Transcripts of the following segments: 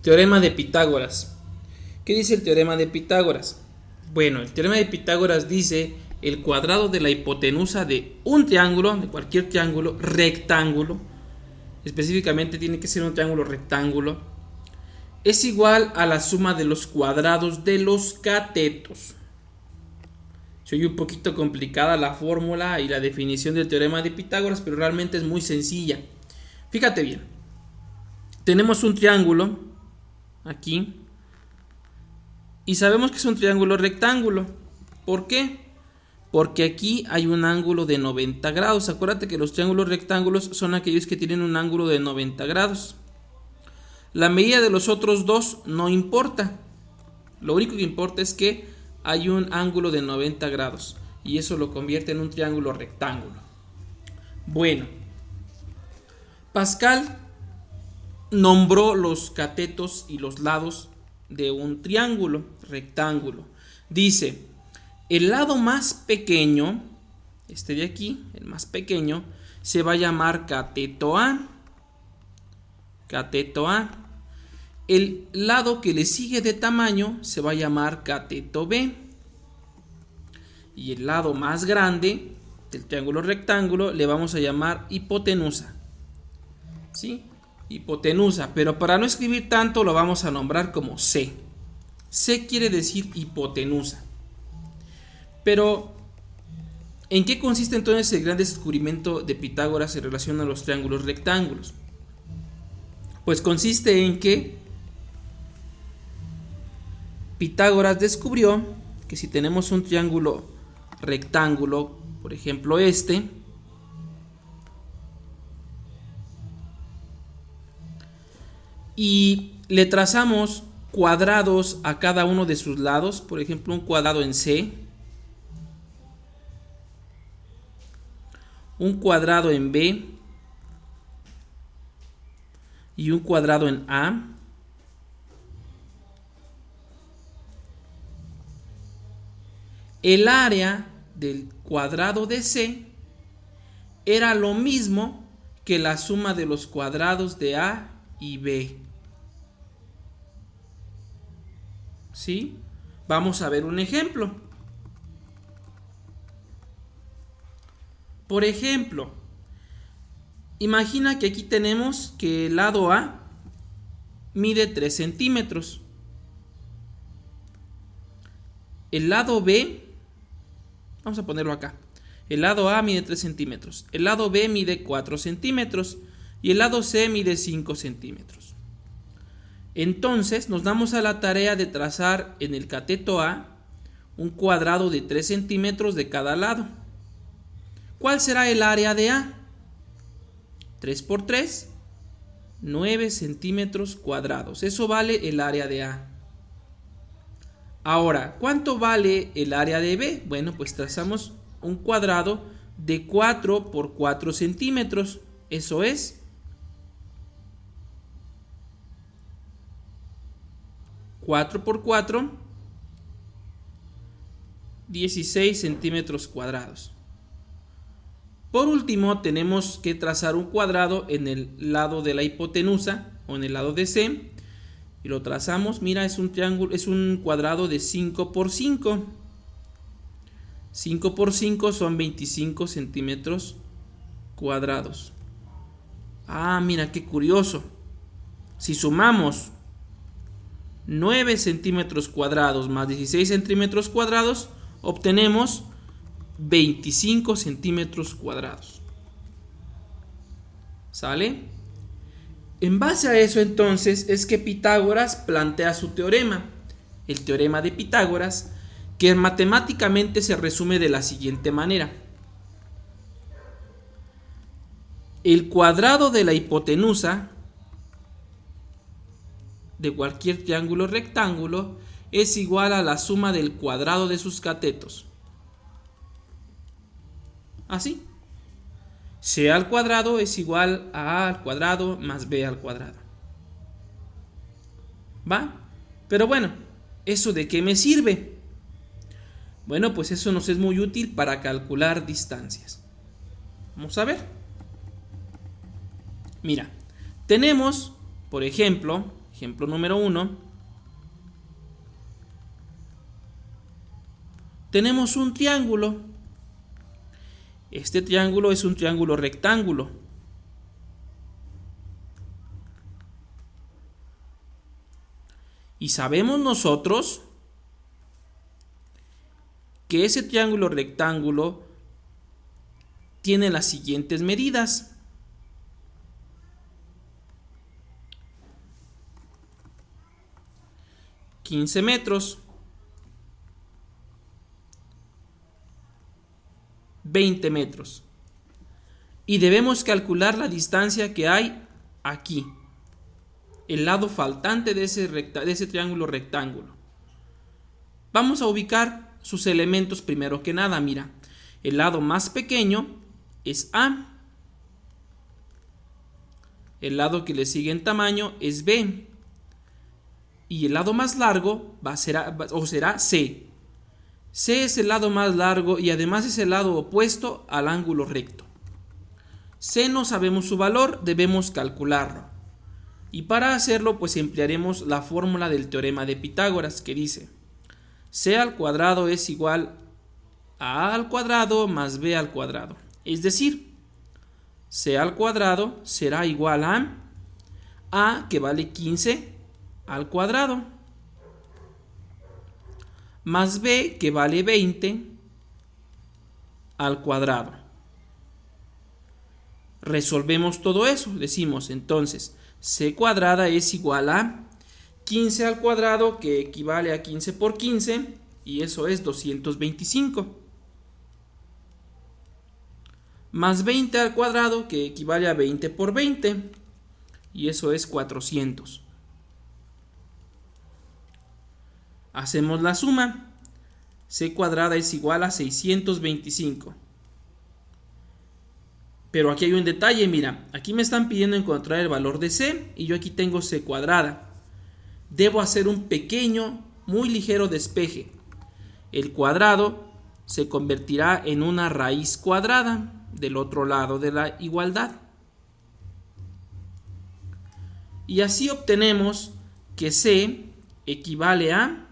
Teorema de Pitágoras. ¿Qué dice el teorema de Pitágoras? Bueno, el teorema de Pitágoras dice el cuadrado de la hipotenusa de un triángulo, de cualquier triángulo, rectángulo, específicamente tiene que ser un triángulo rectángulo, es igual a la suma de los cuadrados de los catetos. Se oye un poquito complicada la fórmula y la definición del teorema de Pitágoras, pero realmente es muy sencilla. Fíjate bien, tenemos un triángulo aquí y sabemos que es un triángulo rectángulo. ¿Por qué? Porque aquí hay un ángulo de 90 grados. Acuérdate que los triángulos rectángulos son aquellos que tienen un ángulo de 90 grados. La medida de los otros dos no importa. Lo único que importa es que hay un ángulo de 90 grados y eso lo convierte en un triángulo rectángulo. Bueno, Pascal nombró los catetos y los lados de un triángulo rectángulo. Dice, el lado más pequeño, este de aquí, el más pequeño, se va a llamar cateto A. Cateto A. El lado que le sigue de tamaño se va a llamar cateto B. Y el lado más grande del triángulo rectángulo le vamos a llamar hipotenusa. ¿Sí? Hipotenusa, pero para no escribir tanto lo vamos a nombrar como C. C quiere decir hipotenusa. Pero, ¿en qué consiste entonces el gran descubrimiento de Pitágoras en relación a los triángulos rectángulos? Pues consiste en que Pitágoras descubrió que si tenemos un triángulo rectángulo, por ejemplo este, y le trazamos cuadrados a cada uno de sus lados, por ejemplo un cuadrado en C, un cuadrado en B y un cuadrado en A, el área del cuadrado de C era lo mismo que la suma de los cuadrados de A y B. ¿Sí? Vamos a ver un ejemplo. Por ejemplo, imagina que aquí tenemos que el lado A mide 3 centímetros. El lado B, vamos a ponerlo acá. El lado A mide 3 centímetros. El lado B mide 4 centímetros. Y el lado C mide 5 centímetros. Entonces nos damos a la tarea de trazar en el cateto A un cuadrado de 3 centímetros de cada lado. ¿Cuál será el área de A? 3 por 3, 9 centímetros cuadrados. Eso vale el área de A. Ahora, ¿cuánto vale el área de B? Bueno, pues trazamos un cuadrado de 4 por 4 centímetros. Eso es 4 por 4, 16 centímetros cuadrados. Por último, tenemos que trazar un cuadrado en el lado de la hipotenusa o en el lado de C. Y lo trazamos, mira, es un triángulo, es un cuadrado de 5 por 5. 5 por 5 son 25 centímetros cuadrados. Ah, mira, qué curioso. Si sumamos 9 centímetros cuadrados más 16 centímetros cuadrados, obtenemos 25 centímetros cuadrados. ¿Sale? En base a eso entonces es que Pitágoras plantea su teorema, el teorema de Pitágoras, que matemáticamente se resume de la siguiente manera. El cuadrado de la hipotenusa de cualquier triángulo rectángulo es igual a la suma del cuadrado de sus catetos. Así. C al cuadrado es igual a A al cuadrado más B al cuadrado. ¿Va? Pero bueno, ¿eso de qué me sirve? Bueno, pues eso nos es muy útil para calcular distancias. Vamos a ver. Mira, tenemos, por ejemplo, Ejemplo número 1. Tenemos un triángulo. Este triángulo es un triángulo rectángulo. Y sabemos nosotros que ese triángulo rectángulo tiene las siguientes medidas. $15 metros, 20 metros. Y debemos calcular la distancia que hay aquí, el lado faltante de ese triángulo rectángulo. Vamos a ubicar sus elementos primero que nada. Mira, el lado más pequeño es A, el lado que le sigue en tamaño es B, y el lado más largo será C. C es el lado más largo y además es el lado opuesto al ángulo recto. C no sabemos su valor, debemos calcularlo. Y para hacerlo, pues emplearemos la fórmula del teorema de Pitágoras, que dice: C al cuadrado es igual a al cuadrado más B al cuadrado. Es decir, C al cuadrado será igual a, que vale 15 al cuadrado, más B, que vale 20 al cuadrado. Resolvemos todo eso. Decimos entonces C cuadrada es igual a 15 al cuadrado, que equivale a 15 por 15, y eso es 225. Más 20 al cuadrado, que equivale a 20 por 20, y eso es 400. Hacemos la suma. C cuadrada es igual a 625. Pero aquí hay un detalle, mira, aquí me están pidiendo encontrar el valor de C y yo aquí tengo C cuadrada. Debo hacer un pequeño, muy ligero despeje. El cuadrado se convertirá en una raíz cuadrada del otro lado de la igualdad. Y así obtenemos que C equivale a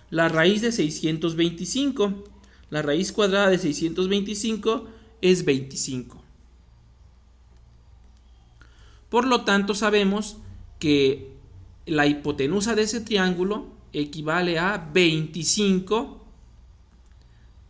la raíz de 625. La raíz cuadrada de 625 es 25. Por lo tanto, sabemos que la hipotenusa de ese triángulo equivale a 25